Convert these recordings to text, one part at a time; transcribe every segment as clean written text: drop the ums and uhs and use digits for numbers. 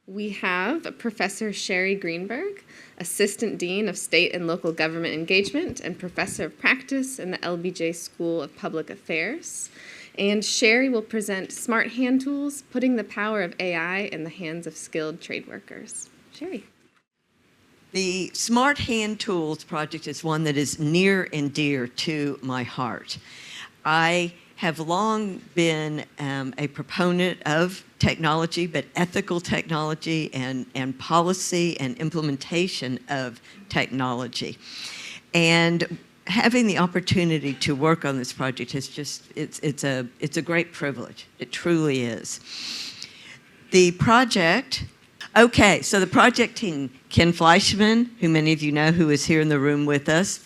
We have Professor Sherri Greenberg, Assistant Dean of State and Local Government Engagement and Professor of Practice in the LBJ School of Public Affairs. And Sherri will present Smart Hand Tools, Putting the Power of AI in the Hands of Skilled Trade Workers. Sherri. The Smart Hand Tools project is one that is near and dear to my heart. I have long been a proponent of technology, but ethical technology and policy and implementation of technology. And having the opportunity to work on this project is just, it's a great privilege. It truly is. The project, okay, so the project team, Ken Fleischman, who many of you know, who is here in the room with us,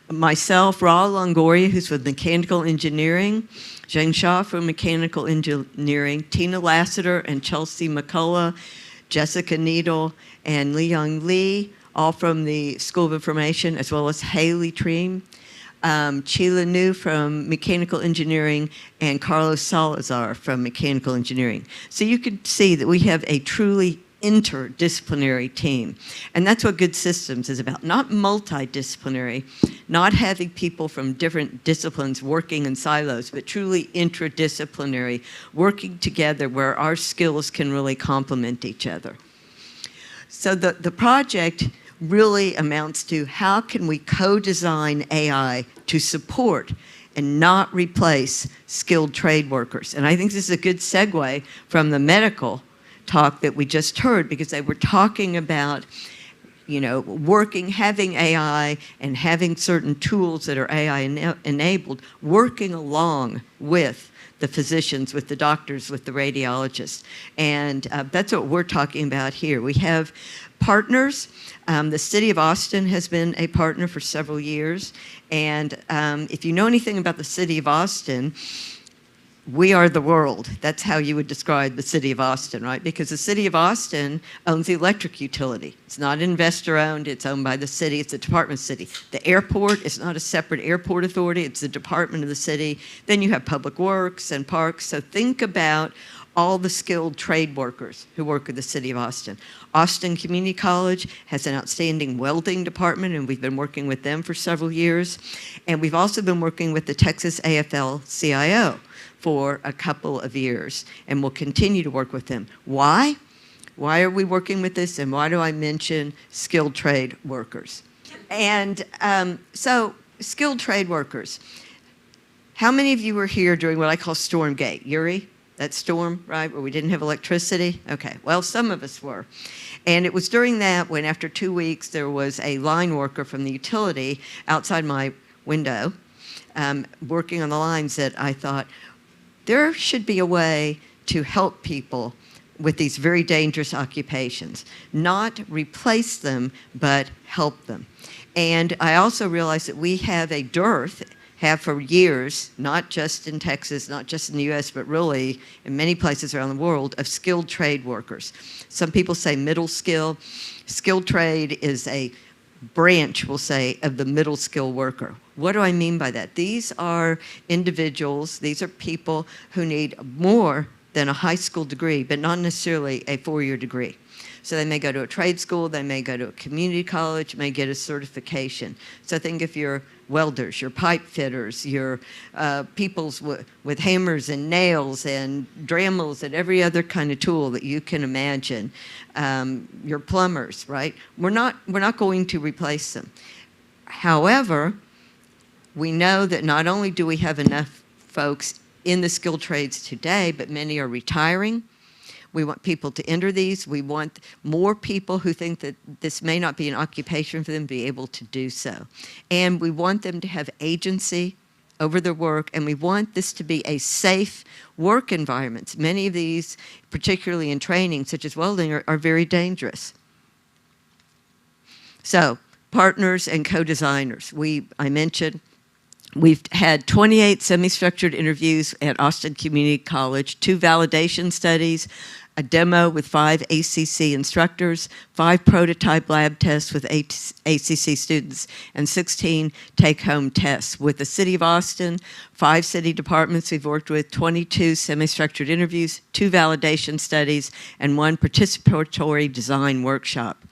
myself, Raul Longoria, who's with Mechanical Engineering, Zheng Shaw from Mechanical Engineering, Tina Lassiter and Chelsea McCullough, Jessica Needle and Leon Lee, all from the School of Information, as well as Haley Treem, Sheila New from Mechanical Engineering, and Carlos Salazar from Mechanical Engineering. So you can see that we have a truly interdisciplinary team. And that's what good systems is about. Not multidisciplinary, not having people from different disciplines working in silos, but truly interdisciplinary, working together where our skills can really complement each other. So the project really amounts to how can we co-design AI to support and not replace skilled trade workers. And I think this is a good segue from the medical talk that we just heard, because they were talking about, you know, having AI and having certain tools that are AI enabled, working along with the physicians, with the doctors, with the radiologists. And that's what we're talking about here. We have partners. The City of Austin has been a partner for several years. And if you know anything about the City of Austin, we are the world. That's how you would describe the City of Austin, right? Because the City of Austin owns the electric utility. It's not investor-owned. It's owned by the city. It's a department of the city. The airport is not a separate airport authority. It's a department of the city. Then you have public works and parks. So think about all the skilled trade workers who work at the City of Austin. Austin Community College has an outstanding welding department, and we've been working with them for several years. And we've also been working with the Texas AFL CIO for a couple of years, and we'll continue to work with them. Why? Why are we working with this, and why do I mention skilled trade workers? And so, skilled trade workers. How many of you were here during what I call Stormgate? Uri? That storm, right, where we didn't have electricity? Okay, well, some of us were. And it was during that when, after 2 weeks, there was a line worker from the utility outside my window working on the lines that I thought, there should be a way to help people with these very dangerous occupations, not replace them, but help them. And I also realized that we have a dearth, have for years, not just in Texas, not just in the US, but really in many places around the world, of skilled trade workers. Some people say middle skill. Skilled trade is a branch, we'll say, of the middle skill worker. What do I mean by that? These are individuals, these are people who need more than a high school degree, but not necessarily a 4-year degree. So they may go to a trade school, they may go to a community college, may get a certification. So think if you're welders, your pipe fitters, your people with hammers and nails and Dremels and every other kind of tool that you can imagine, your plumbers, right? We're not going to replace them. However, we know that not only do we have enough folks in the skilled trades today, but many are retiring. We want people to enter these. We want more people who think that this may not be an occupation for them to be able to do so. And we want them to have agency over their work, and we want this to be a safe work environment. Many of these, particularly in training, such as welding, are very dangerous. So, partners and co-designers. I mentioned, we've had 28 semi-structured interviews at Austin Community College, 2 validation studies, a demo with 5 ACC instructors, 5 prototype lab tests with ACC students, and 16 take-home tests. With the City of Austin, 5 city departments we've worked with, 22 semi-structured interviews, 2 validation studies, and 1 participatory design workshop.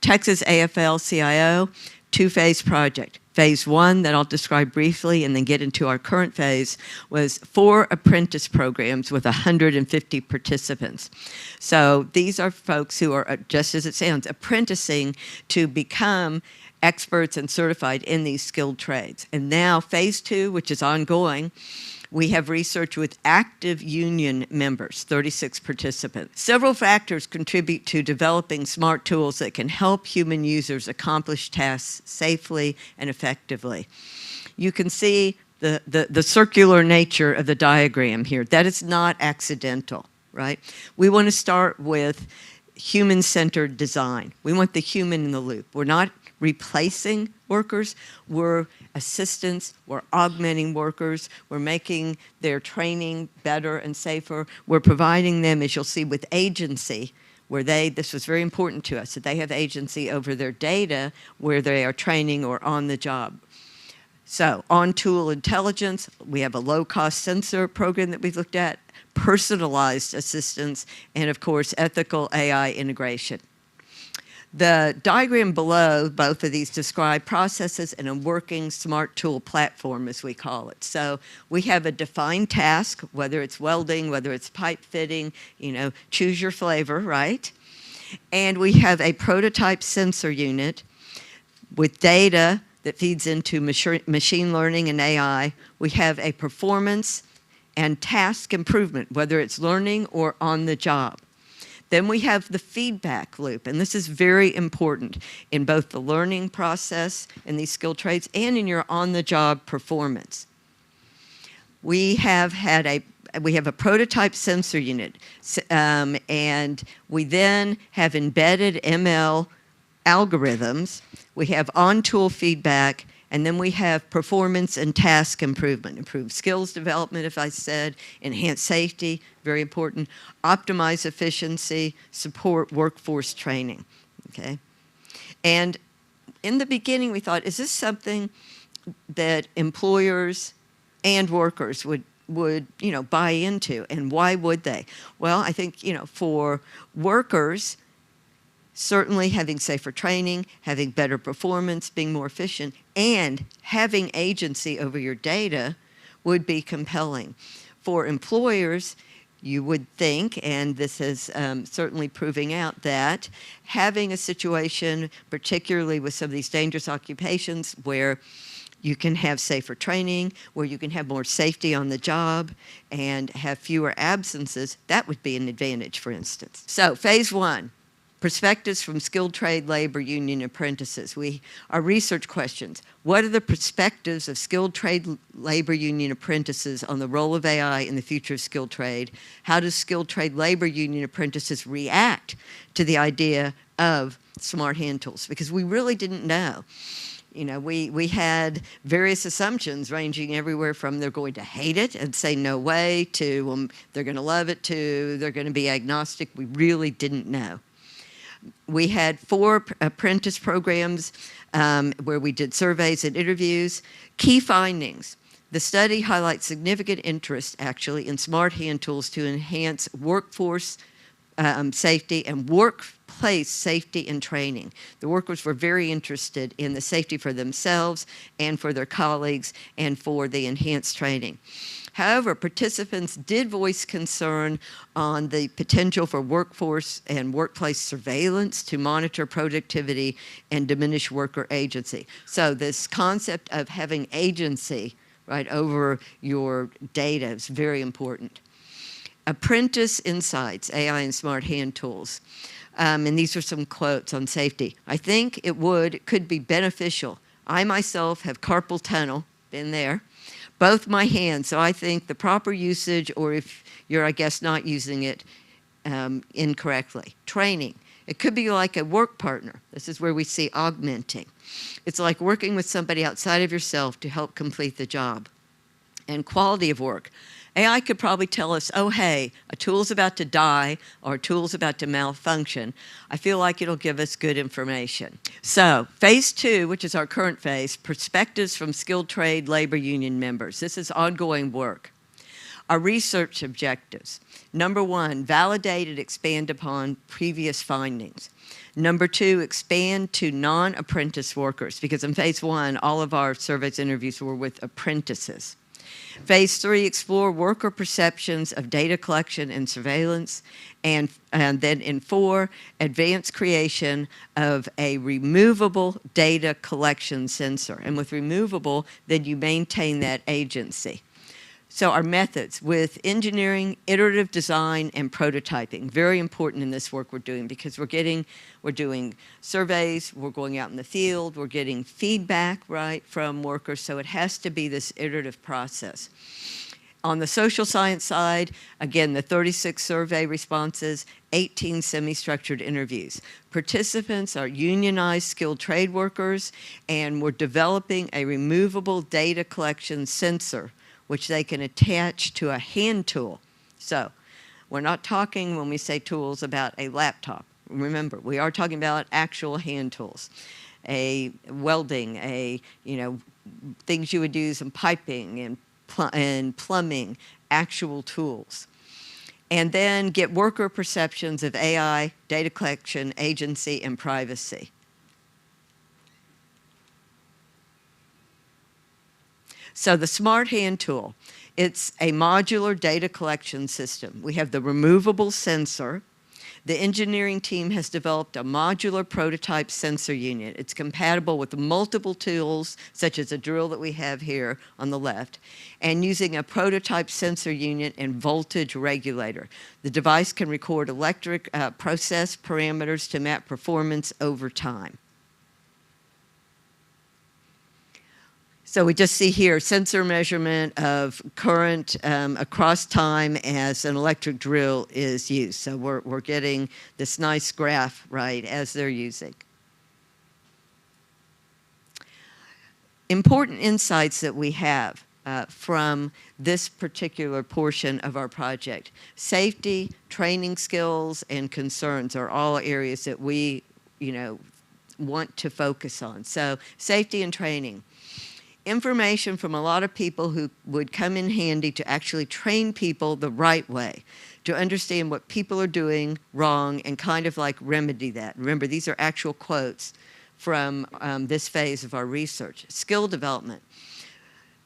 Texas AFL CIO, 2-phase project. Phase 1, that I'll describe briefly and then get into our current phase, was 4 apprentice programs with 150 participants. So these are folks who are, just as it sounds, apprenticing to become experts and certified in these skilled trades. And now phase 2, which is ongoing, we have research with active union members, 36 participants. Several factors contribute to developing smart tools that can help human users accomplish tasks safely and effectively. You can see the circular nature of the diagram here. That is not accidental, right? We want to start with human-centered design. We want the human in the loop. We're not replacing workers, we're assistants, we're augmenting workers, we're making their training better and safer, we're providing them, as you'll see, with agency, where this was very important to us, that they have agency over their data where they are training or on the job. So, on-tool intelligence, we have a low-cost sensor program that we've looked at, personalized assistance, and of course, ethical AI integration. The diagram below, both of these describe processes in a working smart tool platform, as we call it. So we have a defined task, whether it's welding, whether it's pipe fitting, choose your flavor, right? And we have a prototype sensor unit with data that feeds into machine learning and AI. We have a performance and task improvement, whether it's learning or on the job. Then we have the feedback loop, and this is very important in both the learning process in these skilled trades and in your on-the-job performance. We have a prototype sensor unit, and we then have embedded ML algorithms. We have on-tool feedback, and then we have performance and task improvement, improved skills development, if I said, enhanced safety, very important, optimize efficiency, support workforce training, okay? And in the beginning, we thought, is this something that employers and workers would buy into, and why would they? Well, I think, for workers, certainly having safer training, having better performance, being more efficient, and having agency over your data would be compelling. For employers, you would think, and this is certainly proving out, that having a situation, particularly with some of these dangerous occupations, where you can have safer training, where you can have more safety on the job and have fewer absences, that would be an advantage, for instance. So, phase 1. Perspectives from skilled trade labor union apprentices. Our research questions: what are the perspectives of skilled trade labor union apprentices on the role of AI in the future of skilled trade? How do skilled trade labor union apprentices react to the idea of smart hand tools? Because we really didn't know. We had various assumptions ranging everywhere from they're going to hate it and say no way to they're going to love it to they're going to be agnostic. We really didn't know. We had 4 apprentice programs where we did surveys and interviews. Key findings. The study highlights significant interest, actually, in smart hand tools to enhance workforce safety and workplace safety and training. The workers were very interested in the safety for themselves and for their colleagues and for the enhanced training. However, participants did voice concern on the potential for workforce and workplace surveillance to monitor productivity and diminish worker agency. So this concept of having agency, right, over your data is very important. Apprentice insights, AI and smart hand tools. And these are some quotes on safety. I think it could be beneficial. I myself have carpal tunnel, been there, both my hands. So I think the proper usage, or if you're, I guess, not using it incorrectly. Training. It could be like a work partner. This is where we see augmenting. It's like working with somebody outside of yourself to help complete the job. And quality of work. AI could probably tell us, oh, hey, a tool's about to die or a tool's about to malfunction. I feel like it'll give us good information. So phase 2, which is our current phase, perspectives from skilled trade labor union members. This is ongoing work. Our research objectives. Number 1, validate and expand upon previous findings. Number 2, expand to non-apprentice workers, because in phase 1, all of our surveys interviews were with apprentices. Phase 3, explore worker perceptions of data collection and surveillance. And then in 4, advance creation of a removable data collection sensor. And with removable, then you maintain that agency. So our methods with engineering, iterative design, and prototyping, very important in this work we're doing, because we're doing surveys, we're going out in the field, we're getting feedback, right, from workers, so it has to be this iterative process. On the social science side, again, the 36 survey responses, 18 semi-structured interviews. Participants are unionized skilled trade workers, and we're developing a removable data collection sensor which they can attach to a hand tool. So we're not talking, when we say tools, about a laptop. Remember, we are talking about actual hand tools. A welding, things you would use in piping and plumbing, actual tools. And then get worker perceptions of AI, data collection, agency, and privacy. So the Smart Hand tool, it's a modular data collection system. We have the removable sensor. The engineering team has developed a modular prototype sensor unit. It's compatible with multiple tools, such as a drill that we have here on the left, and using a prototype sensor unit and voltage regulator. The device can record electric process parameters to map performance over time. So we just see here sensor measurement of current across time as an electric drill is used. So we're getting this nice graph, right, as they're using. Important insights that we have from this particular portion of our project. Safety, training skills, and concerns are all areas that we, want to focus on. So safety and training. Information from a lot of people who would come in handy to actually train people the right way, to understand what people are doing wrong and kind of like remedy that. Remember, these are actual quotes from this phase of our research. Skill development.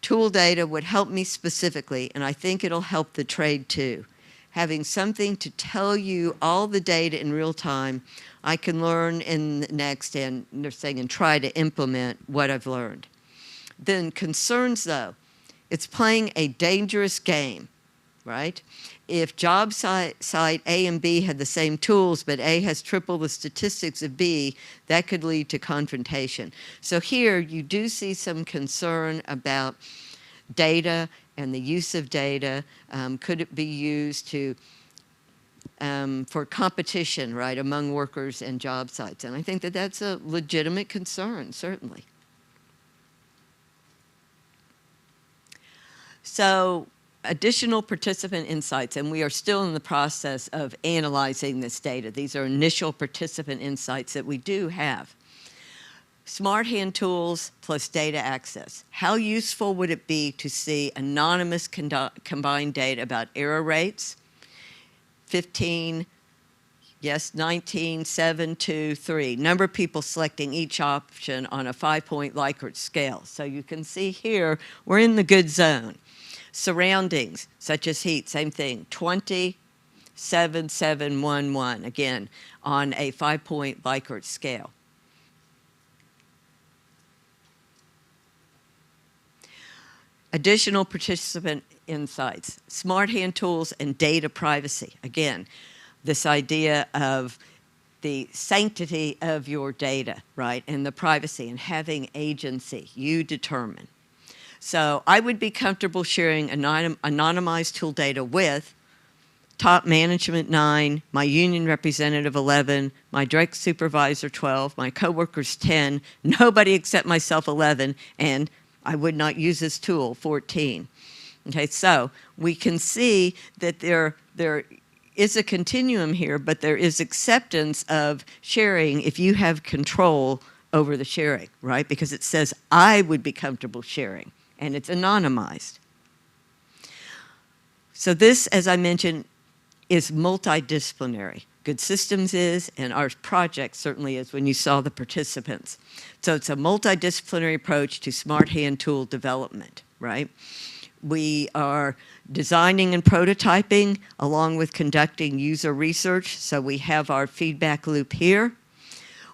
Tool data would help me specifically, and I think it'll help the trade too. Having something to tell you all the data in real time, I can learn in the next, and they're saying, and try to implement what I've learned. Then concerns, though, it's playing a dangerous game, right? If job site A and B had the same tools, but A has triple the statistics of B, that could lead to confrontation. So here you do see some concern about data and the use of data. Could it be used to for competition, right, among workers and job sites? And I think that that's a legitimate concern, certainly. So additional participant insights, and we are still in the process of analyzing this data. These are initial participant insights that we do have. Smart hand tools plus data access. How useful would it be to see anonymous combined data about error rates? 15, yes, 19, 7, 2, 3. Number of people selecting each option on a 5-point Likert scale. So you can see here, we're in the good zone. Surroundings, such as heat, same thing, 20, 7, 7, 1, 1, again, on a 5-point Likert scale. Additional participant insights, smart hand tools and data privacy. Again, this idea of the sanctity of your data, right, and the privacy and having agency, you determine. So I would be comfortable sharing anonymized tool data with top management 9, my union representative 11, my direct supervisor 12, my coworkers 10, nobody except myself 11, and I would not use this tool 14. Okay, so we can see that there is a continuum here, but there is acceptance of sharing if you have control over the sharing, right? Because it says, I would be comfortable sharing, and it's anonymized. So this, as I mentioned, is multidisciplinary. Good Systems is, and our project certainly is when you saw the participants. So it's a multidisciplinary approach to smart hand tool development, right? We are designing and prototyping along with conducting user research. So we have our feedback loop here.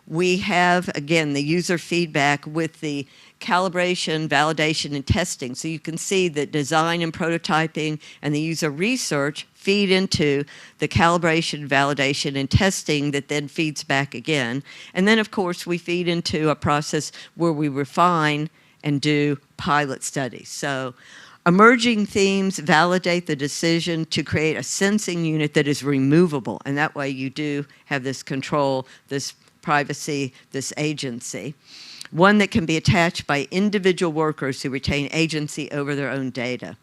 We have, again, the user feedback with the calibration, validation, and testing. So you can see that design and prototyping and the user research feed into the calibration, validation, and testing that then feeds back again. And then, of course, we feed into a process where we refine and do pilot studies. So emerging themes validate the decision to create a sensing unit that is removable. And that way you do have this control, this privacy, this agency. One that can be attached by individual workers who retain agency over their own data.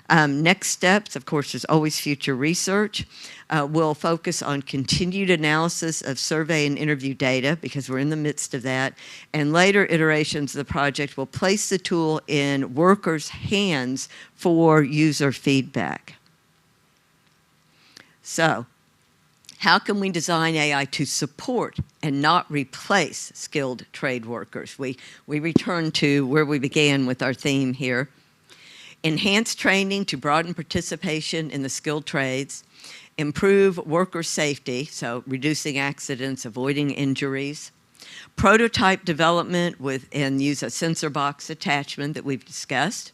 Next steps, of course, there's always future research. We'll focus on continued analysis of survey and interview data because we're in the midst of that. And later iterations of the project will place the tool in workers' hands for user feedback. So, how can we design AI to support and not replace skilled trade workers? We return to where we began with our theme here. Enhance training to broaden participation in the skilled trades. Improve worker safety, so reducing accidents, avoiding injuries. Prototype development and use a sensor box attachment that we've discussed.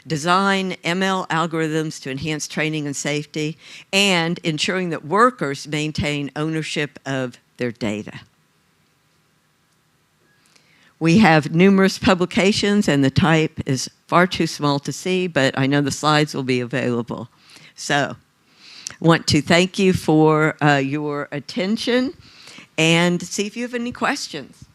Design ML algorithms to enhance training and safety, and ensuring that workers maintain ownership of their data. We have numerous publications, and the type is far too small to see, but I know the slides will be available. So, want to thank you for your attention, and see if you have any questions.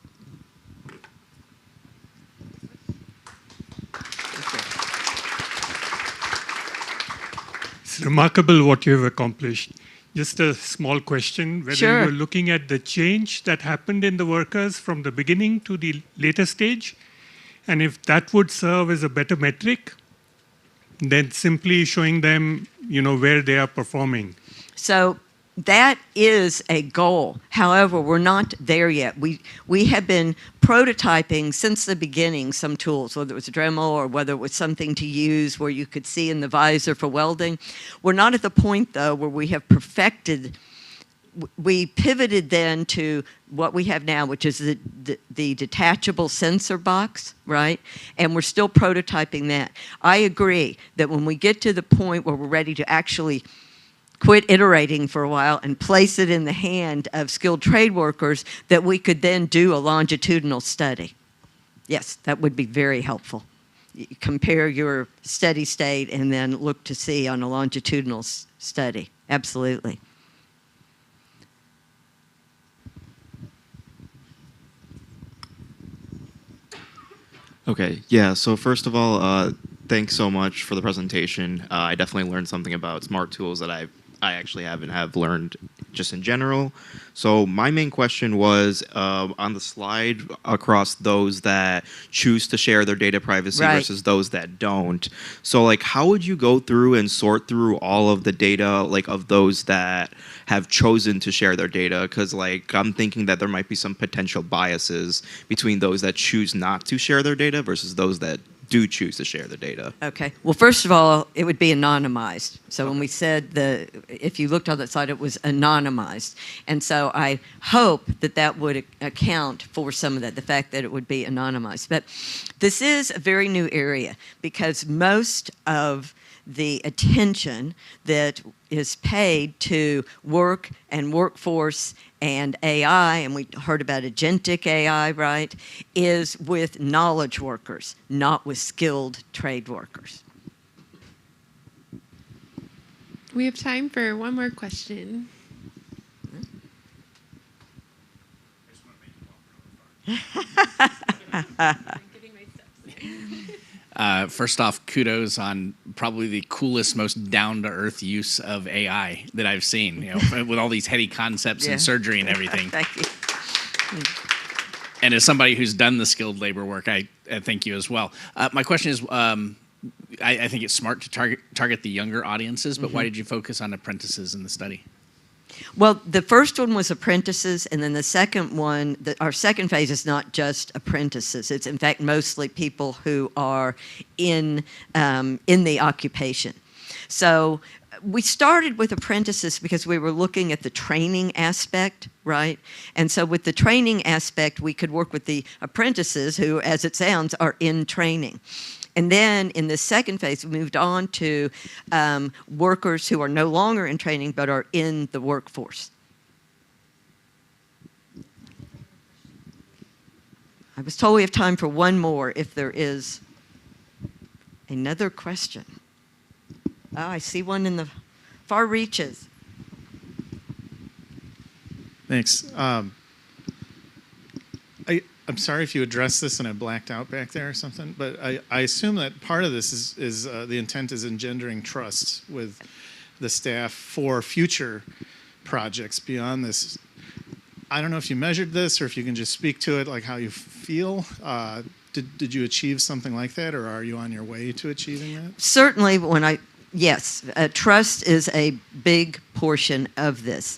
It's remarkable what you have accomplished. Just a small question, whether Sure. you're looking at the change that happened in the workers from the beginning to the later stage, and if that would serve as a better metric than simply showing them, where they are performing. So that is a goal. However, we're not there yet. We have been prototyping since the beginning some tools, whether it was a Dremel or whether it was something to use where you could see in the visor for welding. We're not at the point, though, where we have perfected. We pivoted then to what we have now, which is the detachable sensor box, right? And we're still prototyping that. I agree that when we get to the point where we're ready to actually quit iterating for a while and place it in the hand of skilled trade workers, that we could then do a longitudinal study. Yes, that would be very helpful. Compare your steady state and then look to see on a longitudinal study. Absolutely. Okay, yeah, so first of all, thanks so much for the presentation. I definitely learned something about smart tools that I actually haven't have learned just in general. So my main question was on the slide across those that choose to share their data privacy Right. versus those that don't. So like, how would you go through and sort through all of the data like of those that have chosen to share their data? Because like I'm thinking that there might be some potential biases between those that choose not to share their data versus those that do choose to share the data. Okay. Well, first of all, it would be anonymized. So when we said if you looked on that side, it was anonymized. And so I hope that that would account for some of that, the fact that it would be anonymized. But this is a very new area because most of the attention that is paid to work and workforce and AI, and we heard about agentic AI, right, is with knowledge workers, not with skilled trade workers. We have time for one more question. First off, kudos on probably the coolest, most down-to-earth use of AI that I've seen, with all these heady concepts and surgery and everything. Thank you. And as somebody who's done the skilled labor work, I thank you as well. My question is, I think it's smart to target the younger audiences, but why did you focus on apprentices in the study? Well, the first one was apprentices, and then the second one, our second phase is not just apprentices. It's in fact mostly people who are in the occupation. So we started with apprentices because we were looking at the training aspect, right? And so with the training aspect, we could work with the apprentices who, as it sounds, are in training. And then in the second phase, we moved on to workers who are no longer in training but are in the workforce. I was told we have time for one more if there is another question. Oh, I see one in the far reaches. Thanks. I'm sorry if you addressed this and I blacked out back there or something, but I assume that part of this is the intent is engendering trust with the staff for future projects beyond this. I don't know if you measured this or if you can just speak to it, like how you feel. Did you achieve something like that, or are you on your way to achieving that? Certainly, yes, trust is a big portion of this.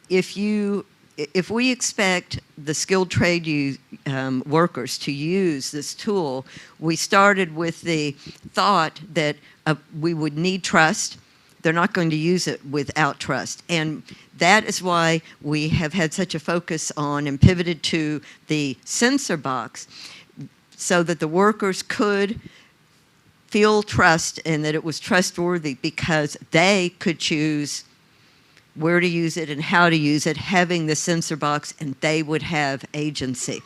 If we expect the skilled trade workers to use this tool, we started with the thought that we would need trust. They're not going to use it without trust. And that is why we have had such a focus on and pivoted to the sensor box so that the workers could feel trust and that it was trustworthy because they could choose where to use it and how to use it, having the sensor box, and they would have agency.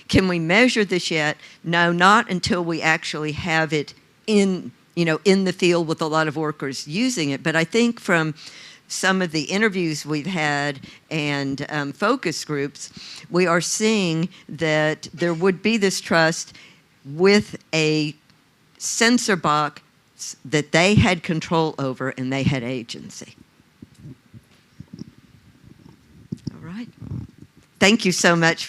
Can we measure this yet? No, not until we actually have it in the field with a lot of workers using it. But I think from some of the interviews we've had and focus groups, we are seeing that there would be this trust with a sensor box that they had control over and they had agency. All right. Thank you so much.